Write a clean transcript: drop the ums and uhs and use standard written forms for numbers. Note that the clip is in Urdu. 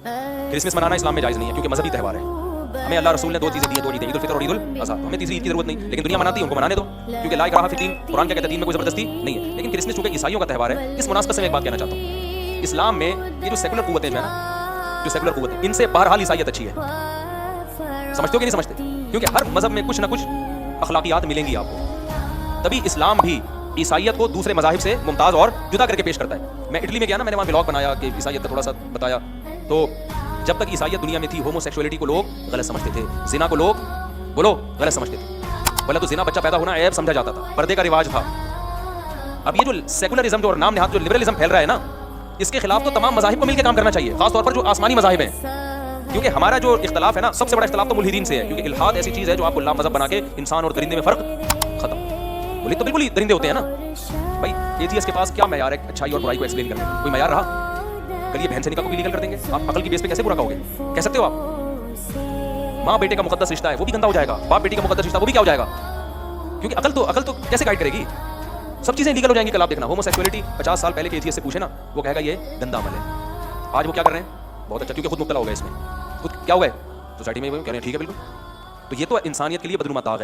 کرسمس منانا اسلام میں جائز نہیں ہے کیونکہ مذہبی تہوار ہے. ہمیں اللہ رسول نے دو چیزیں دی ہیں, دو عیدیں, عید الفطر اور عید الاضحیٰ. ہمیں تیسری عید کی ضرورت نہیں, لیکن دنیا مناتی ہے, ان کو منانے دو, کیونکہ لا اکراہ فی الدین, قرآن کیا کہتا ہے دین میں کوئی زبردستی نہیں ہے. لیکن کرسمس چونکہ عیسائیوں کا تہوار ہے, اس مناسبت سے میں ایک بات کہنا چاہتا ہوں, اسلام میں یہ جو سیکولر قوتیں جو ہے نا, جو سیکولر قوتیں, ان سے بہرحال عیسائیت اچھی ہے. سمجھتے ہو کہ نہیں سمجھتے؟ کیونکہ ہر مذہب میں کچھ نہ کچھ اخلاقیات ملیں گی آپ کو. تبھی اسلام بھی عیسائیت کو دوسرے مذاہب سے ممتاز اور جدا کر کے پیش کرتا ہے. میں اٹلی میں گیا نا, میں نے وہاں بلاگ بنایا کہ عیسائیت کا تھوڑا سا بتایا. تو جب تک عیسائیت دنیا میں تھی, ہومو سیکشولیٹی کو لوگ غلط سمجھتے تھے, زنا کو لوگ غلط سمجھتے تھے. بھلا تو زنا بچہ پیدا ہونا عیب سمجھا جاتا تھا, پردے کا رواج تھا. اب یہ جو سیکولرزم جو اور نام نہاد جو لبرلزم پھیل رہا ہے نا, اس کے خلاف تو تمام مذاہب کو مل کے کام کرنا چاہیے, خاص طور پر جو آسمانی مذاہب ہیں. کیونکہ ہمارا جو اختلاف ہے نا, سب سے بڑا اختلاف تو ملحدین سے ہے. کیونکہ الحاد ایسی چیز ہے جو آپ کو لا مذہب بنا کے انسان اور درندے میں فرق ختم. ملحد تو بالکل ہی درندے ہوتے ہیں نا بھائی. ایتھیسٹ کے پاس کیا معیار ہے اچھائی اور برائی کو ایکسپلین کرنے کا؟ کوئی معیار رہا؟ کل یہ بہن سے نکاح کو بھی لیگل کر دیں گے, آپ عقل کی بیس پہ کیسے برا کہو گے؟ کہہ سکتے ہو آپ؟ ماں بیٹے کا مقدس رشتہ ہے, وہ بھی گندا ہو جائے گا. باپ بیٹی کا مقدس رشتہ, وہ بھی کیا ہو جائے گا؟ کیونکہ عقل تو کیسے گائیڈ کرے گی؟ سب چیزیں لیگل ہو جائیں گی. کل آپ دیکھنا, ہومو سیکشولیٹی 50 سال پہلے کے ایتھیسٹ سے پوچھے نا, وہ کہے گا یہ گندا عمل ہے. آج وہ کیا کر رہے ہیں؟ بہت اچھا, کیونکہ خود مبتلا ہو گئے اس میں. خود کیا ہوا ہے سوسائٹی میں, وہ کہہ رہے ہیں ٹھیک ہے بالکل. تو یہ تو انسانیت کے لیے بدنما داغ ہے.